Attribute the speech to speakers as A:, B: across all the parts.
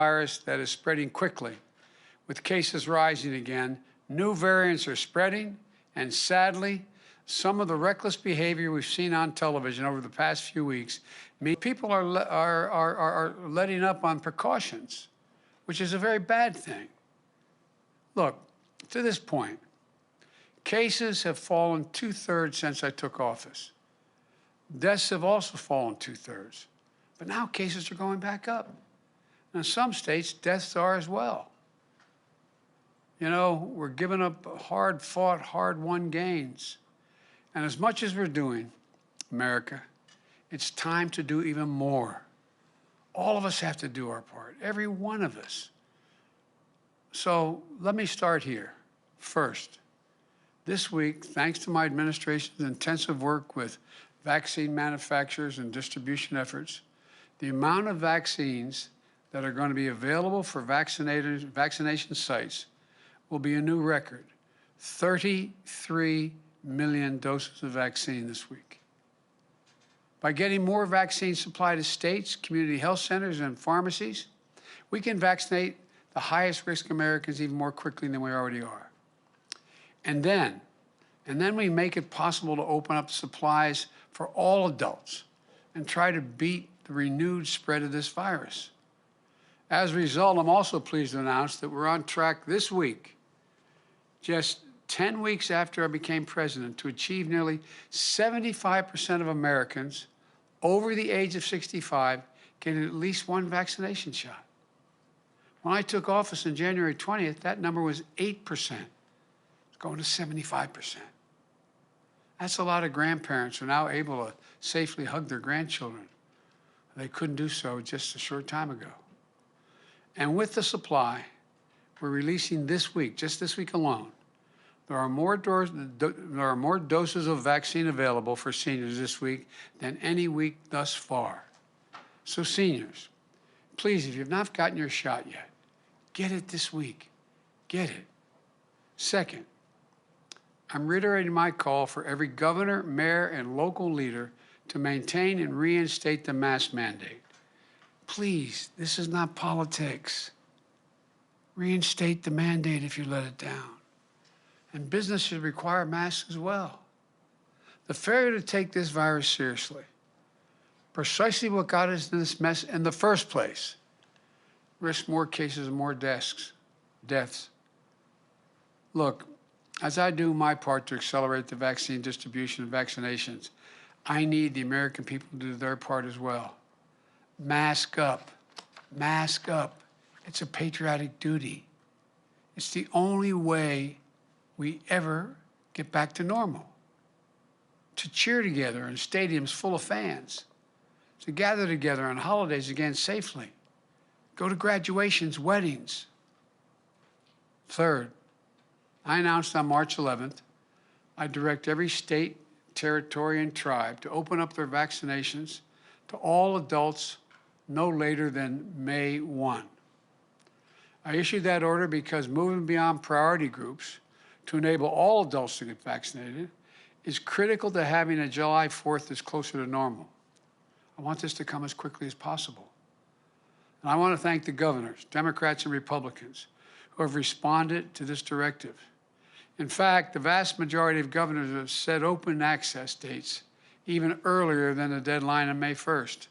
A: virus that is spreading quickly. With cases rising again, new variants are spreading, and sadly, some of the reckless behavior we've seen on television over the past few weeks mean people are letting up on precautions, which is a very bad thing. Look, to this point, cases have fallen 2/3 since I took office. Deaths have also fallen 2/3. But now cases are going back up. And in some states, deaths are as well. You know, we're giving up hard-fought, hard-won gains. And as much as we're doing, America, it's time to do even more. All of us have to do our part, every one of us. So let me start here. First, this week, thanks to my administration's intensive work with vaccine manufacturers and distribution efforts, the amount of vaccines that are going to be available for vaccination sites will be a new record, 33 million doses of vaccine this week. By getting more vaccine supply to states, community health centers, and pharmacies, we can vaccinate the highest risk Americans even more quickly than we already are. And then we make it possible to open up supplies for all adults and try to beat the renewed spread of this virus. As a result, I'm also pleased to announce that we're on track this week, just 10 weeks after I became president, to achieve nearly 75% of Americans over the age of 65 getting at least one vaccination shot. When I took office on January 20th, that number was 8%. It's going to 75%. That's a lot of grandparents who are now able to safely hug their grandchildren. They couldn't do so just a short time ago. And with the supply we're releasing this week, just this week alone, there are more doses of vaccine available for seniors this week than any week thus far. So seniors, please, if you've not gotten your shot yet, get it this week. Get it. Second, I'm reiterating my call for every governor, mayor, and local leader to maintain and reinstate the mask mandate. Please, this is not politics. Reinstate the mandate if you let it down. And business should require masks as well. The failure to take this virus seriously, precisely what got us in this mess in the first place, risks more cases and more deaths. Look, as I do my part to accelerate the vaccine distribution and vaccinations, I need the American people to do their part as well. Mask up. Mask up. It's a patriotic duty. It's the only way we ever get back to normal. To cheer together in stadiums full of fans. To gather together on holidays again safely. Go to graduations, weddings. Third, I announced on March 11th, I direct every state, territory, and tribe to open up their vaccinations to all adults no later than May 1. I issued that order because moving beyond priority groups to enable all adults to get vaccinated is critical to having a July 4th that's closer to normal. I want this to come as quickly as possible. And I want to thank the governors, Democrats and Republicans, who have responded to this directive. In fact, the vast majority of governors have set open access dates even earlier than the deadline on May 1st.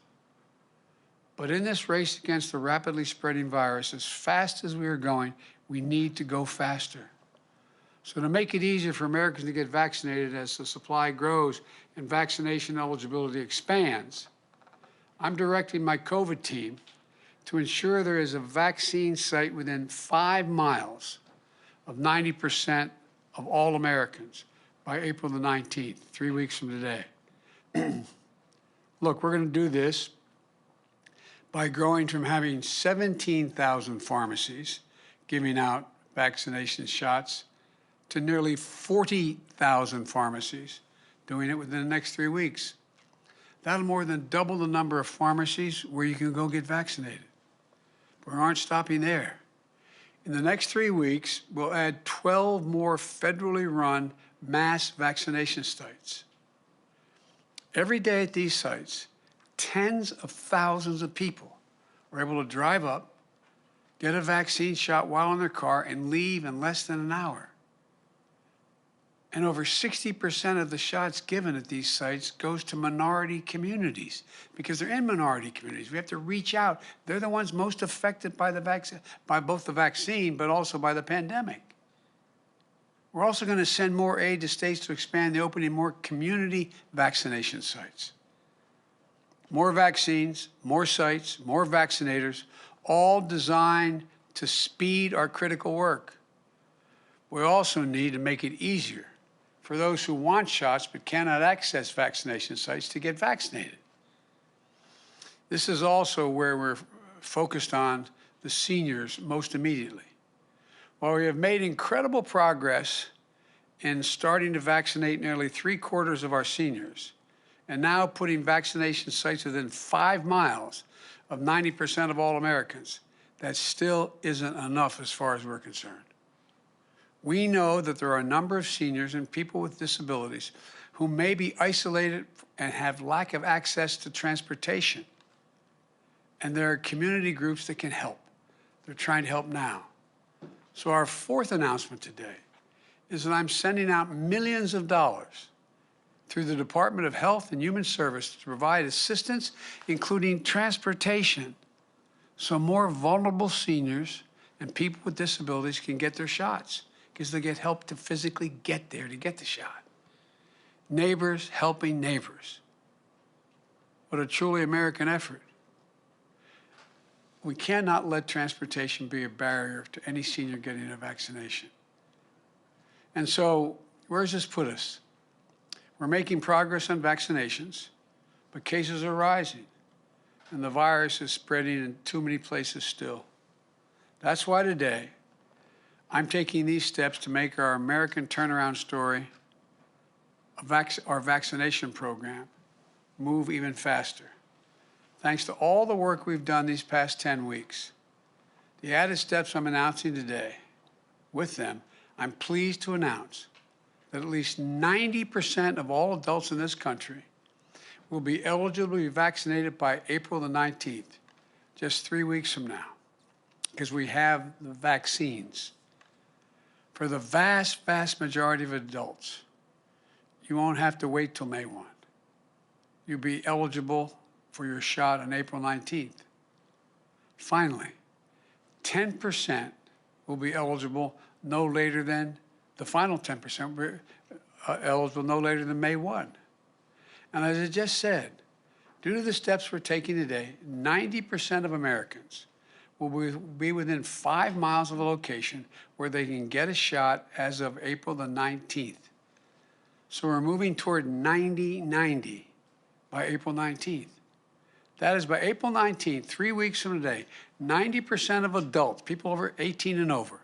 A: But in this race against the rapidly spreading virus, as fast as we are going, we need to go faster. So to make it easier for Americans to get vaccinated as the supply grows and vaccination eligibility expands, I'm directing my COVID team to ensure there is a vaccine site within 5 miles of 90% of all Americans by April the 19th, 3 weeks from today. Look, we're going to do this by growing from having 17,000 pharmacies giving out vaccination shots to nearly 40,000 pharmacies doing it within the next 3 weeks. That'll more than double the number of pharmacies where you can go get vaccinated. But we aren't stopping there. In the next 3 weeks, we'll add 12 more federally run mass vaccination sites. Every day at these sites, tens of thousands of people are able to drive up, get a vaccine shot while in their car, and leave in less than an hour. And over 60% of the shots given at these sites goes to minority communities because they're in minority communities. We have to reach out. They're the ones most affected by the vaccine, by both the vaccine, but also by the pandemic. We're also going to send more aid to states to expand the opening more community vaccination sites. More vaccines, more sites, more vaccinators, all designed to speed our critical work. We also need to make it easier for those who want shots but cannot access vaccination sites to get vaccinated. This is also where we're focused on the seniors most immediately. While we have made incredible progress in starting to vaccinate nearly 3/4 of our seniors, and now putting vaccination sites within 5 miles of 90% of all Americans, that still isn't enough as far as we're concerned. We know that there are a number of seniors and people with disabilities who may be isolated and have lack of access to transportation. And there are community groups that can help. They're trying to help now. So our fourth announcement today is that I'm sending out millions of dollars through the Department of Health and Human Services to provide assistance, including transportation, so more vulnerable seniors and people with disabilities can get their shots, because they get help to physically get there to get the shot. Neighbors helping neighbors. What a truly American effort. We cannot let transportation be a barrier to any senior getting a vaccination. And so, where does this put us? We're making progress on vaccinations, but cases are rising, and the virus is spreading in too many places still. That's why today, I'm taking these steps to make our American turnaround story, our vaccination program, move even faster. Thanks to all the work we've done these past 10 weeks, the added steps I'm announcing today, with them, I'm pleased to announce that at least 90% of all adults in this country will be eligible to be vaccinated by April the 19th, just 3 weeks from now, because we have the vaccines. For the vast, vast majority of adults, you won't have to wait till May 1. You'll be eligible for your shot on April 19th. Finally, 10% will be eligible no later than, the final 10% will be eligible no later than May 1. And as I just said, due to the steps we're taking today, 90% of Americans will be within 5 miles of a location where they can get a shot as of April the 19th. So we're moving toward 90-90 by April 19th. That is, by April 19th, 3 weeks from today, 90% of adults, people over 18 and over,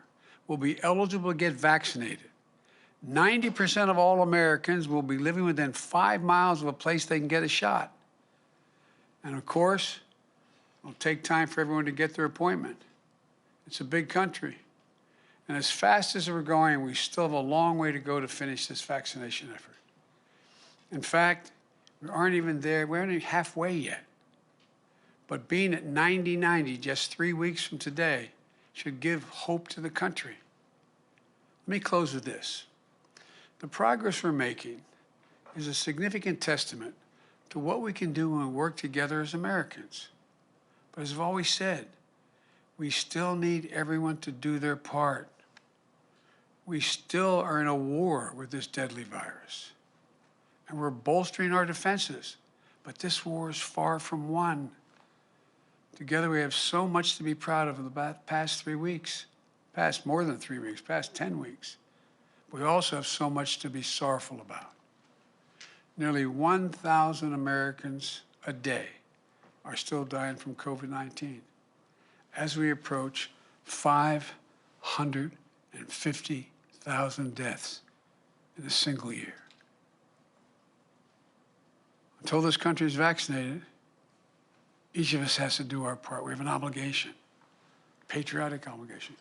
A: will be eligible to get vaccinated. 90% of all Americans will be living within 5 miles of a place they can get a shot. And of course, it'll take time for everyone to get their appointment. It's a big country. And as fast as we're going, we still have a long way to go to finish this vaccination effort. In fact, we aren't even there, we aren't even halfway yet. But being at 90-90 just 3 weeks from today should give hope to the country. Let me close with this. The progress we're making is a significant testament to what we can do when we work together as Americans. But as I've always said, we still need everyone to do their part. We still are in a war with this deadly virus. And we're bolstering our defenses. But this war is far from won. Together we have so much to be proud of in the past 3 weeks, past more than 3 weeks, past 10 weeks. We also have so much to be sorrowful about. Nearly 1,000 Americans a day are still dying from COVID-19 as we approach 550,000 deaths in a single year. Until this country is vaccinated, each of us has to do our part. We have an obligation, patriotic obligation.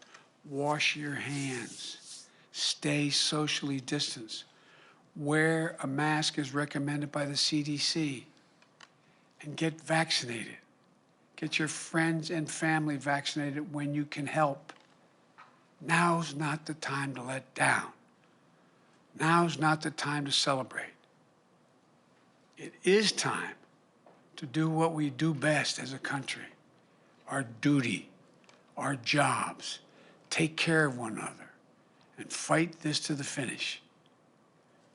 A: Wash your hands. Stay socially distanced. Wear a mask as recommended by the CDC. And get vaccinated. Get your friends and family vaccinated when you can help. Now's not the time to let down. Now's not the time to celebrate. It is time to do what we do best as a country, our duty, our jobs, take care of one another, and fight this to the finish.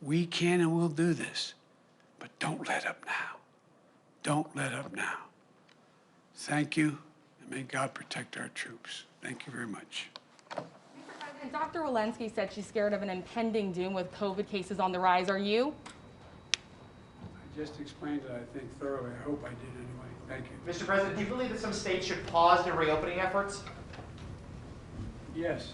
A: We can and will do this, but don't let up now. Don't let up now. Thank you, and may God protect our troops. Thank you very much.
B: And Dr. Walensky said she's scared of an impending doom with COVID cases on the rise. Are you?
A: I just explained it, I think, thoroughly. I hope I did anyway. Thank you.
C: Mr. President, do you believe that some states should pause their reopening efforts?
A: Yes.